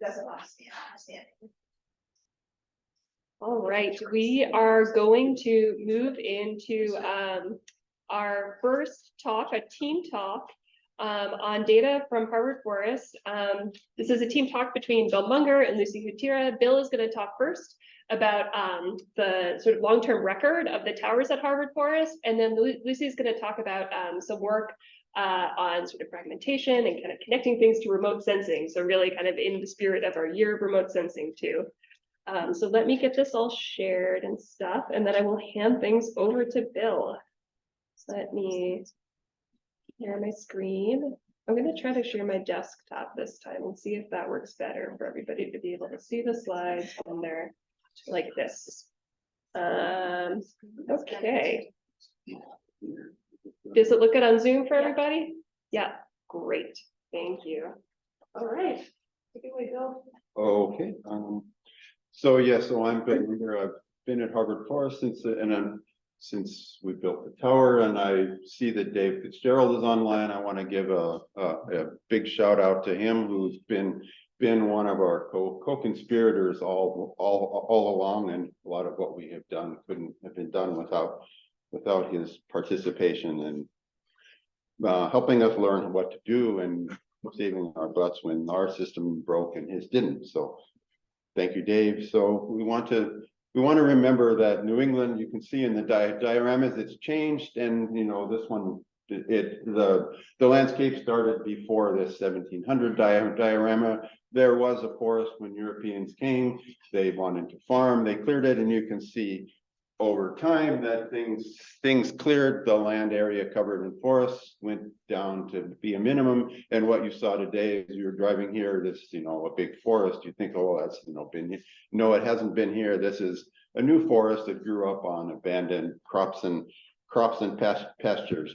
doesn't understand. All right, we are going to move into our first talk, a team talk on data from Harvard Forest. This is a team talk between Bill Munger and Lucy Hutira. Bill is going to talk first about the sort of long-term record of the towers at Harvard Forest, and then Lucy is going to talk about some work on sort of fragmentation and kind of connecting things to remote sensing. So really kind of in the spirit of our year of remote sensing too. So let me get this all shared and stuff, and then I will hand things over to Bill. So let me share my screen. I'm going to try to share my desktop this time and see if that works better for everybody to be able to see the slides when they're like this. Okay. Does it look good on Zoom for everybody? Yeah, great. Thank you. All right. Take it away, Bill. Okay. So I'm Bill Munger. I've been at Harvard Forest since we built the tower, and I see that Dave Fitzgerald is online. I want to give a big shout out to him, who's been one of our co-conspirators all along, and a lot of what we have done couldn't have been done without his participation and helping us learn what to do and saving our butts when our system broke and his didn't. So thank you, Dave. So we want to remember that New England, you can see in the dioramas, it's changed, and this one, the landscape started before this 1700 diorama. There was a forest when Europeans came. They wanted to farm. They cleared it, and you can see over time that things cleared. The land area covered in forests went down to be a minimum. And what you saw today as you're driving here, this a big forest, you think, oh, that's been here. No, it hasn't been here. This is a new forest that grew up on abandoned crops and pastures.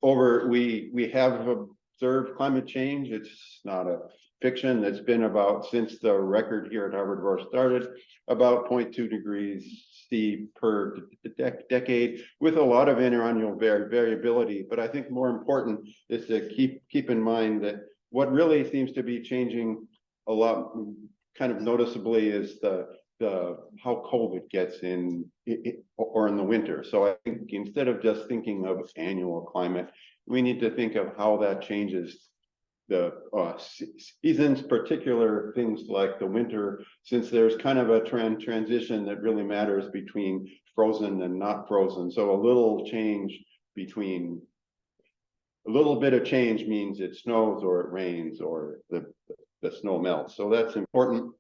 We have observed climate change. It's not a fiction. It's been about, since the record here at Harvard Forest started, about 0.2 degrees C per decade, with a lot of interannual variability. But I think more important is to keep in mind that what really seems to be changing a lot, kind of noticeably, is the how cold it gets in the winter. So I think instead of just thinking of annual climate, we need to think of how that changes the seasons, particular things like the winter, since there's kind of a transition that really matters between frozen and not frozen. So a little bit of change means it snows or it rains or the snow melts. So that's important.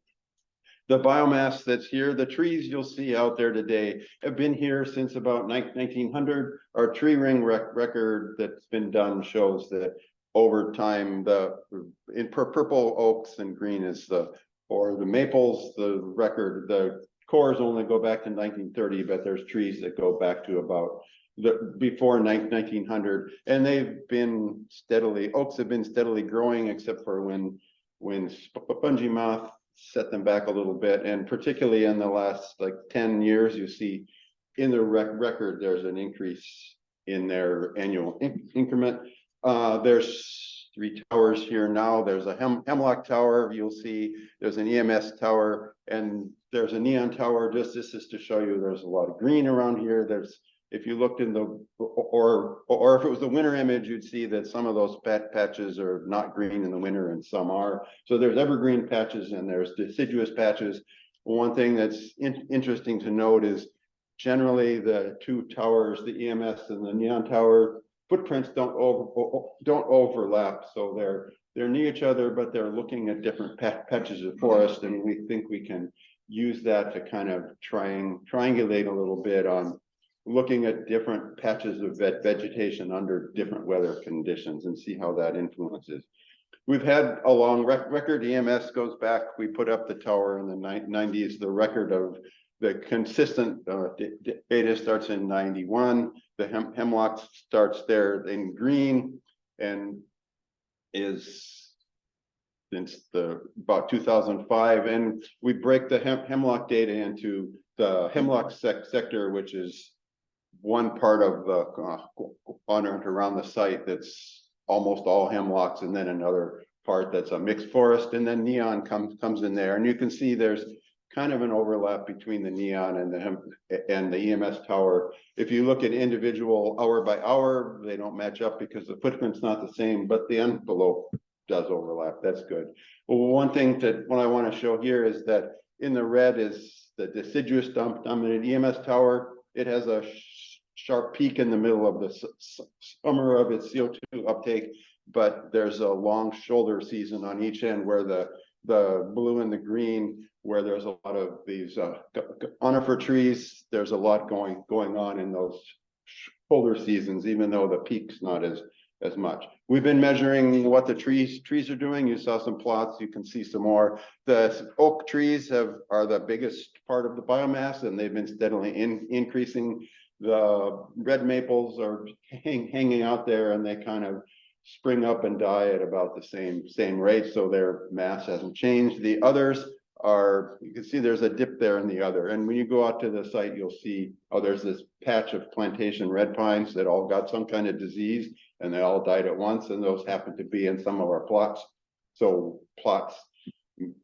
The biomass that's here, the trees you'll see out there today have been here since about 1900. Our tree ring record that's been done shows that over time, in purple oaks and green is the maples, the record, the cores only go back to 1930, but there's trees that go back to about before 1900, and oaks have been steadily growing, except for when spongy moth set them back a little bit. And particularly in the last 10 years, you see in the record, there's an increase in their annual increment. There's 3 towers here now. There's a hemlock tower. You'll see there's an EMS tower, and there's a neon tower. This is to show you there's a lot of green around here. If you looked in or if it was the winter image, you'd see that some of those patches are not green in the winter and some are. So there's evergreen patches and there's deciduous patches. One thing that's interesting to note is generally the 2 towers, the EMS and the neon tower, footprints don't overlap. So they're near each other, but they're looking at different patches of forest, and we think we can use that to kind of triangulate a little bit on looking at different patches of vegetation under different weather conditions and see how that influences. We've had a long record. EMS goes back. We put up the tower in the 90s. The record of the consistent data starts in 91. The hemlock starts there in green and is since about 2005. And we break the hemlock data into the hemlock sector, which is one part of the quadrant around the site that's almost all hemlocks, and then another part that's a mixed forest, and then neon comes in there, and you can see there's kind of an overlap between the neon and the EMS tower. If you look at individual hour by hour, they don't match up because the footprint's not the same, but the envelope does overlap. That's good. Well, one thing that what I want to show here is that in the red is the deciduous dominant EMS tower. It has a sharp peak in the middle of the summer of its CO2 uptake, but there's a long shoulder season on each end where the blue and the green, where there's a lot of these conifer trees. There's a lot going on in those shoulder seasons, even though the peak's not as much. We've been measuring what the trees are doing. You saw some plots, you can see some more. The oak trees are the biggest part of the biomass, and they've been steadily increasing. The red maples are hanging out there, and they kind of spring up and die at about the same rate, so their mass hasn't changed. The others are, you can see there's a dip there in the other, and when you go out to the site, you'll see, oh, there's this patch of plantation red pines that all got some kind of disease, and they all died at once, and those happen to be in some of our plots. So plots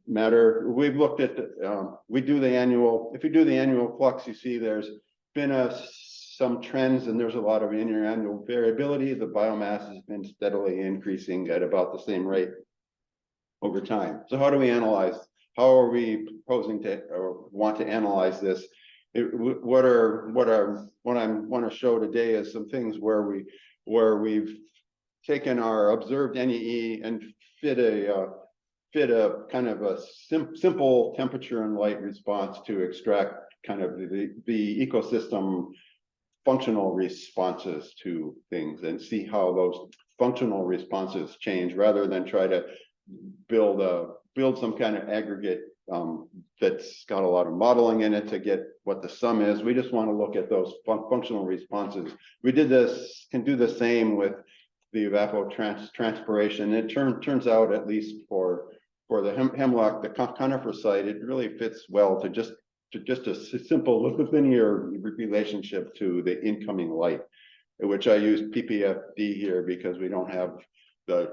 matter. We've looked at, if you do the annual flux, you see there's been some trends, and there's a lot of interannual variability. The biomass has been steadily increasing at about the same rate over time. So how do we analyze? How are we proposing to or want to analyze this? What I want to show today is some things where we've taken our observed NEE and fit a kind of a simple temperature and light response to extract kind of the ecosystem functional responses to things, and see how those functional responses change, rather than try to build some kind of aggregate that's got a lot of modeling in it to get what the sum is. We just want to look at those functional responses. We can do the same with the evapotranspiration. It turns out, at least for the hemlock, the conifer site, it really fits well to just a simple linear relationship to the incoming light, which I use PPFD here because we don't have the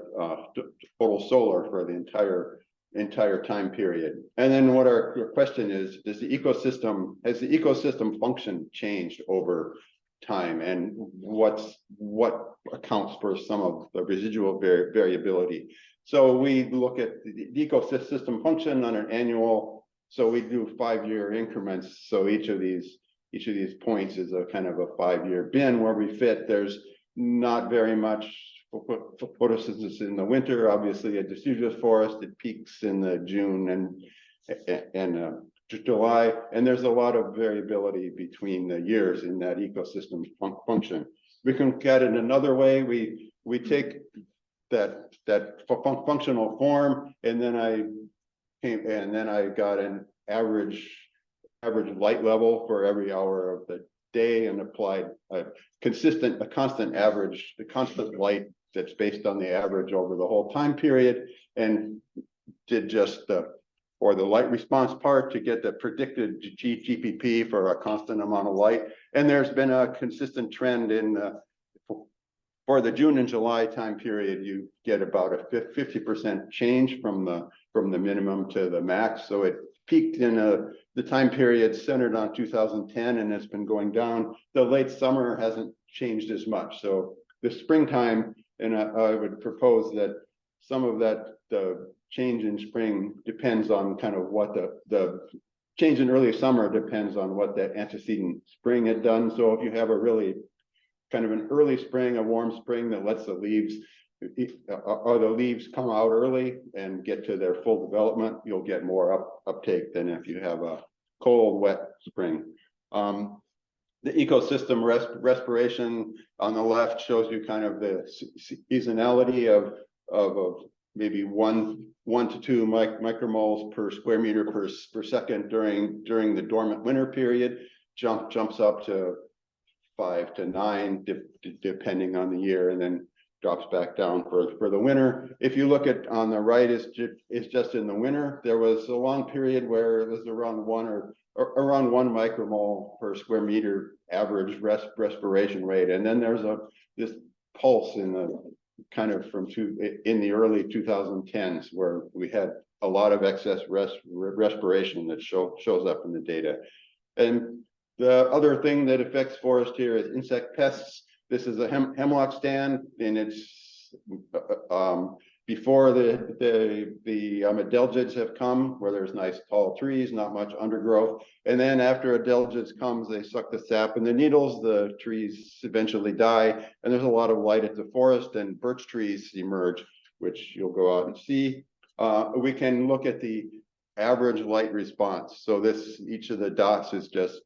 total solar for the entire time period. And then what our question is, has the ecosystem function changed over time, and what accounts for some of the residual variability? So we look at the ecosystem function on an annual. So we do 5-year increments. So each of these points is a kind of a 5-year bin where we fit. There's not very much photosynthesis in the winter. Obviously, a deciduous forest, it peaks in the June and July, and there's a lot of variability between the years in that ecosystem function. We can look at it another way. We take that functional form, and then I got an average light level for every hour of the day, and applied a constant light that's based on the average over the whole time period, and did just for the light response part to get the predicted GPP for a constant amount of light. And there's been a consistent trend for the June and July time period. You get about a 50% change from the minimum to the max. So it peaked in the time period centered on 2010, and it's been going down. The late summer hasn't changed as much. So the springtime, and I would propose that some of that, the change in spring depends on kind of what the change in early summer depends on what that antecedent spring had done. So if you have a really kind of an early spring, a warm spring that lets the leaves come out early and get to their full development, you'll get more uptake than if you have a cold, wet spring. The ecosystem respiration on the left shows you kind of the seasonality of maybe one to 2 micromoles per square meter per second during the dormant winter period. Jumps up to 5 to 9 depending on the year, and then drops back down for the winter. If you look at on the right, is just in the winter. There was a long period where it was around 1 micromole per square meter average respiration rate, and then there's this pulse in kind of in the early 2010s, where we had a lot of excess respiration that shows up in the data. And the other thing that affects forest here is insect pests. This is a hemlock stand, and it's before the adelgids have come, where there's nice tall trees, not much undergrowth. And then after adelgids comes, they suck the sap in the needles, the trees eventually die, and there's a lot of light at the forest, and birch trees emerge, which you'll go out and see. We can look at the average light response. So each of the dots is just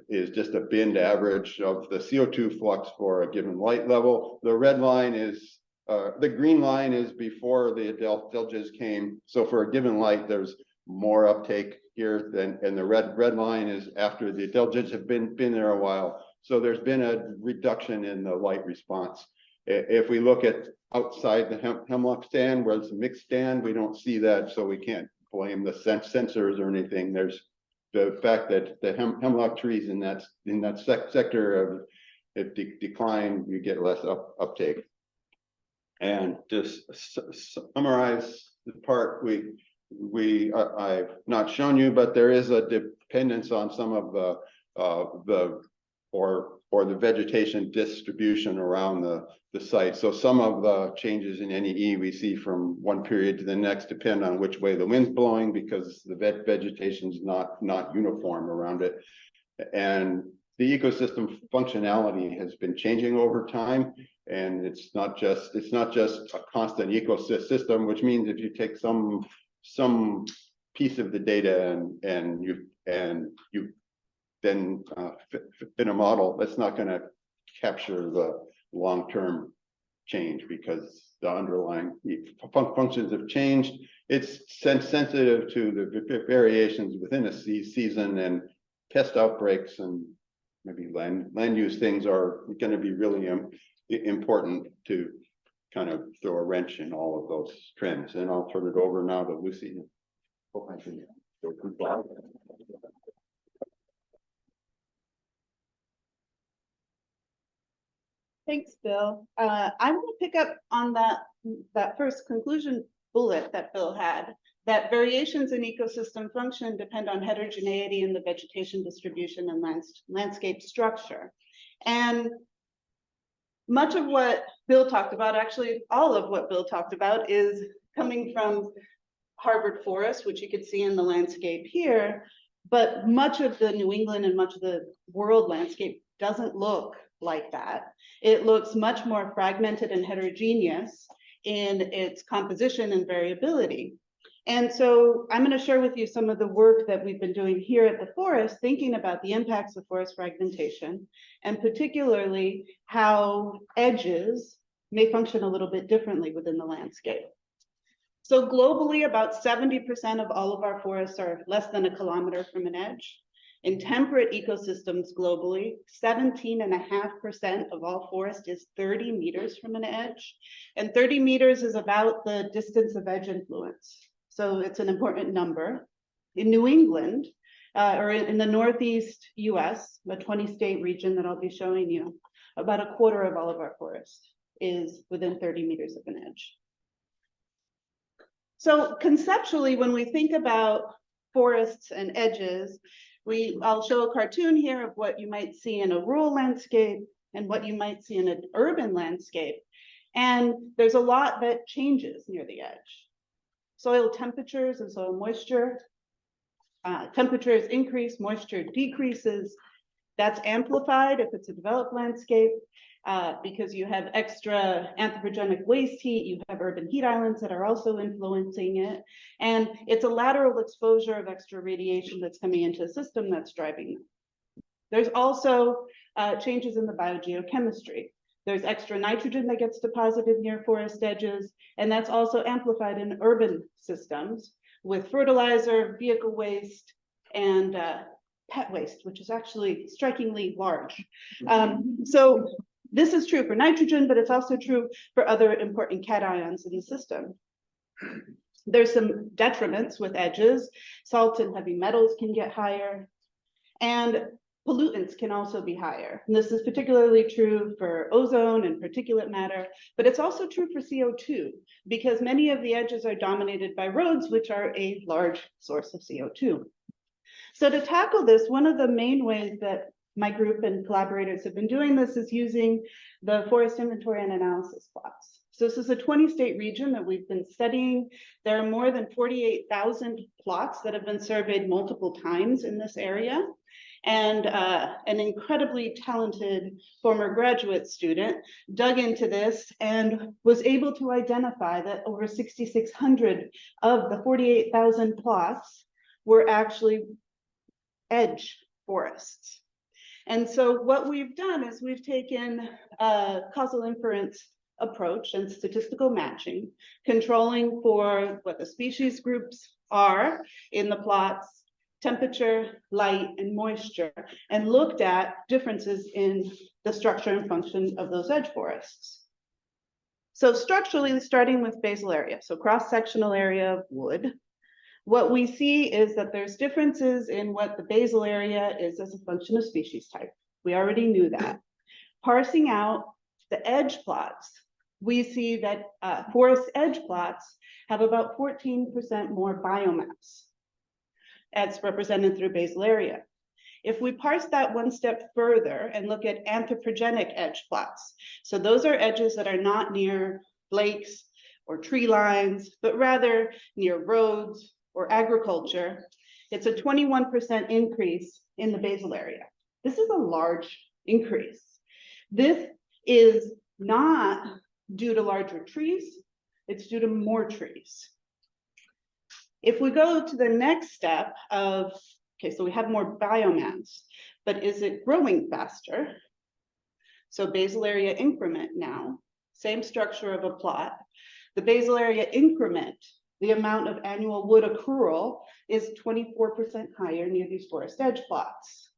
a binned average of the CO2 flux for a given light level. The red line is the green line is before the adelgids came. So for a given light, there's more uptake here and the red line is after the adelgids have been there a while. So there's been a reduction in the light response. If we look at outside the hemlock stand, where it's a mixed stand, we don't see that, so we can't blame the sensors or anything. There's the fact that the hemlock trees in that sector of decline, you get less uptake. And just summarize the part I've not shown you, but there is a dependence on some of the vegetation distribution around the site. So some of the changes in NEE we see from one period to the next depend on which way the wind's blowing, because the vegetation is not uniform around it. And the ecosystem functionality has been changing over time, and it's not just a constant ecosystem, which means if you take some piece of the data and you then fit a model, that's not going to capture the long-term change, because the underlying functions have changed. It's sensitive to the variations within a season, and pest outbreaks and maybe land use things are going to be really important to kind of throw a wrench in all of those trends. And I'll turn it over now to Lucy. Hope I can go through that. Thanks, Bill. I want to pick up on that first conclusion bullet that Bill had, that variations in ecosystem function depend on heterogeneity in the vegetation distribution and landscape structure. And much of what Bill talked about, actually all of what Bill talked about, is coming from Harvard Forest, which you can see in the landscape here, but much of the New England and much of the world landscape doesn't look like that. It looks much more fragmented and heterogeneous in its composition and variability. And so I'm going to share with you some of the work that we've been doing here at the forest, thinking about the impacts of forest fragmentation, and particularly how edges may function a little bit differently within the landscape. So globally, about 70% of all of our forests are less than a kilometer from an edge. In temperate ecosystems globally, 17.5% of all forest is 30 meters from an edge. And 30 meters is about the distance of edge influence. So it's an important number. In New England, or in the Northeast US, a 20-state region that I'll be showing you, about a quarter of all of our forest is within 30 meters of an edge. So conceptually, when we think about forests and edges, I'll show a cartoon here of what you might see in a rural landscape and what you might see in an urban landscape. And there's a lot that changes near the edge. Soil temperatures and soil moisture. Temperatures increase, moisture decreases. That's amplified if it's a developed landscape because you have extra anthropogenic waste heat, you have urban heat islands that are also influencing it. And it's a lateral exposure of extra radiation that's coming into the system that's driving them. There's also changes in the biogeochemistry. There's extra nitrogen that gets deposited near forest edges, and that's also amplified in urban systems with fertilizer, vehicle waste, and pet waste, which is actually strikingly large. So this is true for nitrogen, but it's also true for other important cations in the system. There's some detriments with edges. Salts and heavy metals can get higher. And pollutants can also be higher. And this is particularly true for ozone and particulate matter, but it's also true for CO2 because many of the edges are dominated by roads, which are a large source of CO2. So to tackle this, one of the main ways that my group and collaborators have been doing this is using the forest inventory and analysis plots. So this is a 20-state region that we've been studying. There are more than 48,000 plots that have been surveyed multiple times in this area. And an incredibly talented former graduate student dug into this and was able to identify that over 6,600 of the 48,000 plots were actually edge forests. And so what we've done is we've taken a causal inference approach and statistical matching, controlling for what the species groups are in the plots, temperature, light, and moisture, and looked at differences in the structure and function of those edge forests. So structurally, starting with basal area, so cross-sectional area of wood, what we see is that there's differences in what the basal area is as a function of species type. We already knew that. Parsing out the edge plots, we see that forest edge plots have about 14% more biomass as represented through basal area. If we parse that one step further and look at anthropogenic edge plots, so those are edges that are not near lakes or tree lines, but rather near roads or agriculture, it's a 21% increase in the basal area. This is a large increase. This is not due to larger trees, it's due to more trees. If we go to the next step of, okay, so we have more biomass, but is it growing faster? So basal area increment now, same structure of a plot. The basal area increment, the amount of annual wood accrual is 24% higher near these forest edge plots.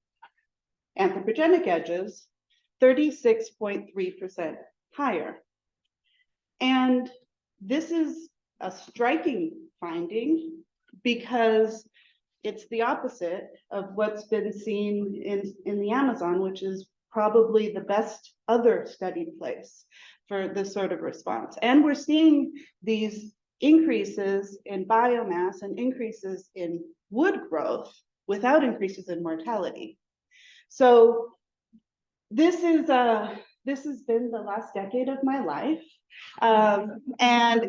Anthropogenic edges, 36.3% higher. And this is a striking finding because it's the opposite of what's been seen in the Amazon, which is probably the best other studied place for this sort of response. And we're seeing these increases in biomass and increases in wood growth without increases in mortality. So this has been the last decade of my life. And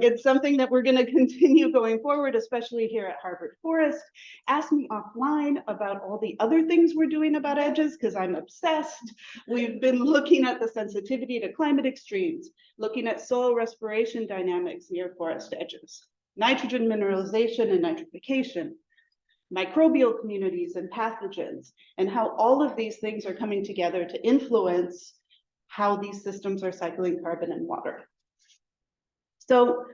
it's something that we're going to continue going forward, especially here at Harvard Forest. Ask me offline about all the other things we're doing about edges, because I'm obsessed. We've been looking at the sensitivity to climate extremes, looking at soil respiration dynamics near forest edges, nitrogen mineralization and nitrification, microbial communities and pathogens, and how all of these things are coming together to influence how these systems are cycling carbon and water. So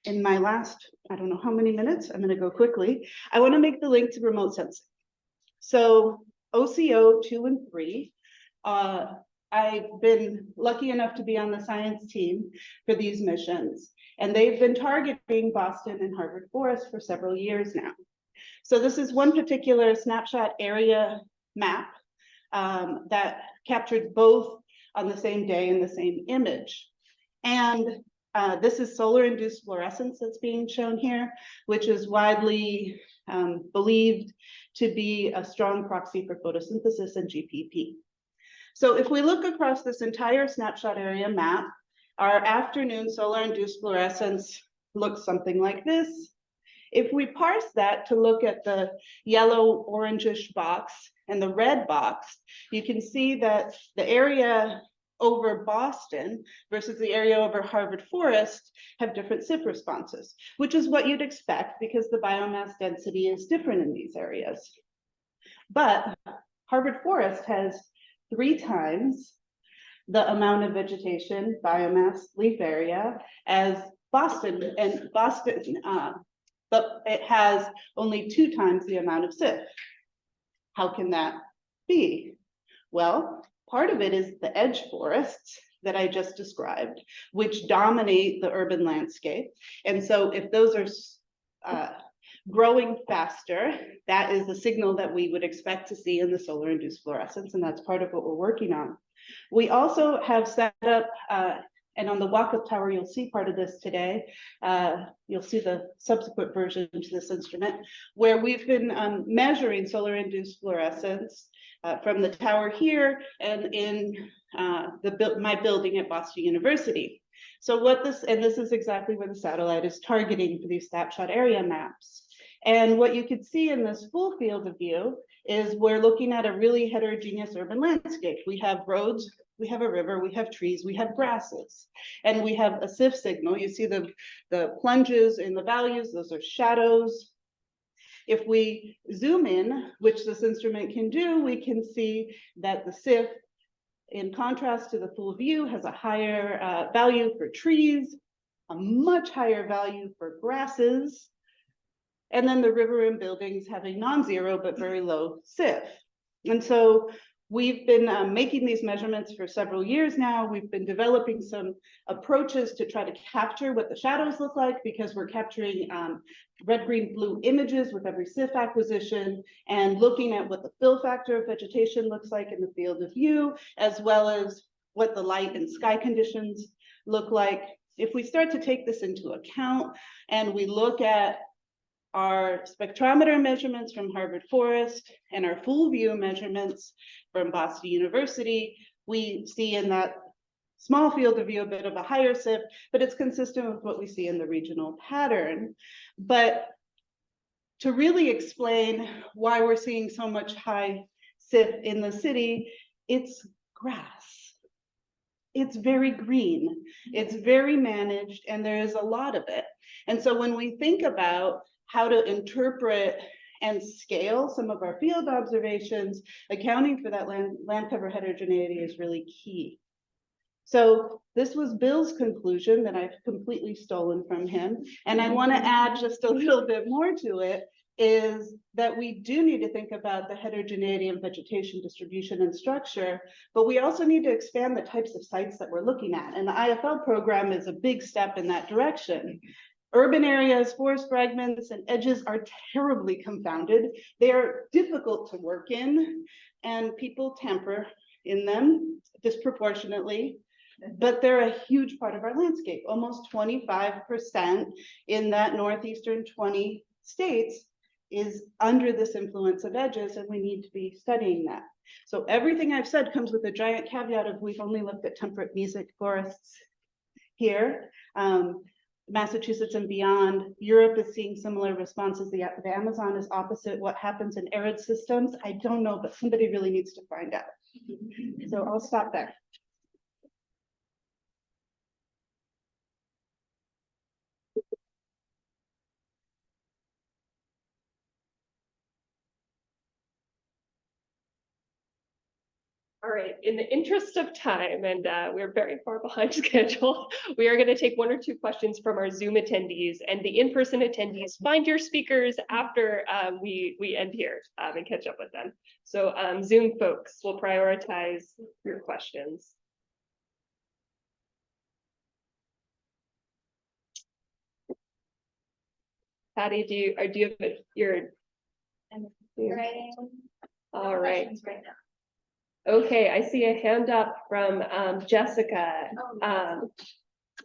in my last, I don't know how many minutes, I'm going to go quickly. I want to make the link to remote sensing. So OCO 2 and 3, I've been lucky enough to be on the science team for these missions, and they've been targeting Boston and Harvard Forest for several years now. So this is one particular snapshot area map that captured both on the same day in the same image. And this is solar-induced fluorescence that's being shown here, which is widely believed to be a strong proxy for photosynthesis and GPP. So if we look across this entire snapshot area map, our afternoon solar-induced fluorescence looks something like this. If we parse that to look at the yellow orangish box and the red box, you can see that the area over Boston versus the area over Harvard Forest have different SIF responses, which is what you'd expect because the biomass density is different in these areas. But Harvard Forest has 3 times the amount of vegetation, biomass, leaf area as Boston, and Boston, but it has only 2 times the amount of SIF. How can that be? Well, part of it is the edge forests that I just described, which dominate the urban landscape. And so if those are growing faster. That is the signal that we would expect to see in the solar induced fluorescence, and that's part of what we're working on. We also have set up, and on the walk-up tower, you'll see part of this today. You'll see the subsequent version to this instrument, where we've been measuring solar induced fluorescence from the tower here and in my building at Boston University. So this is exactly where the satellite is targeting for these snapshot area maps. And what you could see in this full field of view is we're looking at a really heterogeneous urban landscape. We have roads, we have a river, we have trees, we have grasses, and we have a SIF signal. You see the plunges in the values, those are shadows. If we zoom in, which this instrument can do, we can see that the SIF, in contrast to the full view, has a higher value for trees, a much higher value for grasses, and then the river and buildings have a non-zero but very low SIF. And so we've been making these measurements for several years now. We've been developing some approaches to try to capture what the shadows look like, because we're capturing red, green, blue images with every SIF acquisition, and looking at what the fill factor of vegetation looks like in the field of view, as well as what the light and sky conditions look like. If we start to take this into account and we look at our spectrometer measurements from Harvard Forest and our full view measurements from Boston University, we see in that small field of view a bit of a higher SIF, but it's consistent with what we see in the regional pattern. But to really explain why we're seeing so much high SIF in the city, it's grass. It's very green, it's very managed, and there is a lot of it. And so when we think about how to interpret and scale some of our field observations, accounting for that land cover heterogeneity is really key. So this was Bill's conclusion that I've completely stolen from him. And I want to add just a little bit more to it, is that we do need to think about the heterogeneity of vegetation distribution and structure, but we also need to expand the types of sites that we're looking at. And the IFL program is a big step in that direction. Urban areas, forest fragments, and edges are terribly confounded. They are difficult to work in, and people tamper in them disproportionately, but they're a huge part of our landscape. Almost 25% in that northeastern 20 states is under this influence of edges, and we need to be studying that. So everything I've said comes with a giant caveat of we've only looked at temperate mesic forests here. Massachusetts and beyond. Europe is seeing similar responses. The Amazon is opposite. What happens in arid systems, I don't know, but somebody really needs to find out. So I'll stop there. All right, in the interest of time, and we're very far behind schedule, we are going to take one or two questions from our Zoom attendees, and the in-person attendees, find your speakers after we end here and catch up with them. So Zoom folks will prioritize your questions. Patty, do you have your? Writing. All right. Right now. Okay, I see a hand up from Jessica.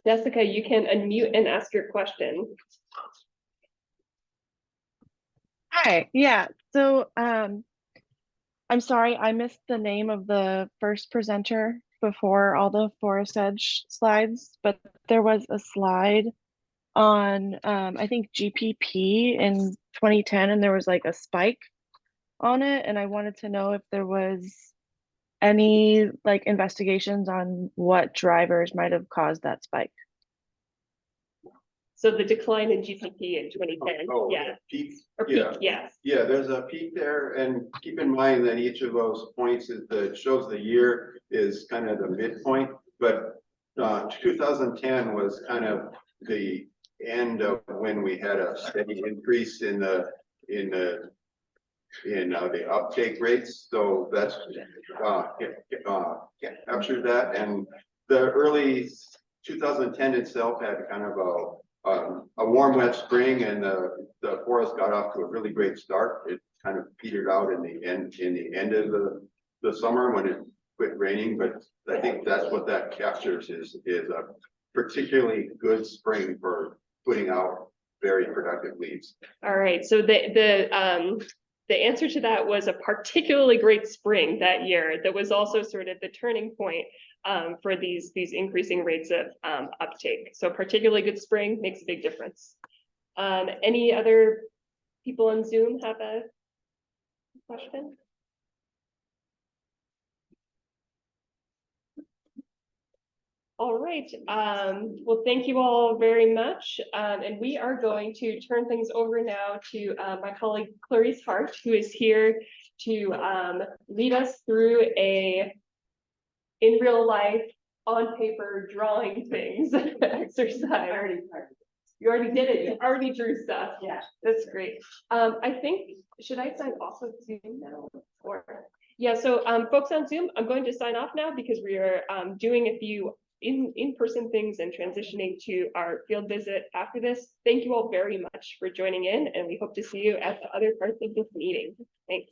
Jessica, you can unmute and ask your question. Hi, yeah, so I'm sorry, I missed the name of the first presenter before all the Forest Edge slides, but there was a slide on I think GPP in 2010, and there was like a spike on it, and I wanted to know if there was any like investigations on what drivers might have caused that spike. So the decline in GPP in 2010, yeah. Peak, Or peak, yes. yeah, there's a peak there, and keep in mind that each of those points shows the year is kind of the midpoint, but 2010 was kind of the end of when we had a steady increase in the uptake rates. So that's captured that, and the early 2010 itself had kind of a warm, wet spring, and the forest got off to a really great start. It kind of petered out in the end of the summer when it quit raining, but I think that's what that captures is a particularly good spring for putting out very productive leaves. All right, so the answer to that was a particularly great spring that year. That was also sort of the turning point for these increasing rates of uptake. So particularly good spring makes a big difference. Any other people on Zoom have a question? All right, well, thank you all very much. And we are going to turn things over now to my colleague Clarice Hart, who is here to lead us through a in real life, on paper, drawing things exercise. You already did it, you already drew stuff. Yeah, that's great. I think, should I sign off of Zoom now? Or, yeah, so folks on Zoom, I'm going to sign off now because we are doing a few in-person things and transitioning to our field visit after this. Thank you all very much for joining in, and we hope to see you at the other parts of this meeting. Thanks.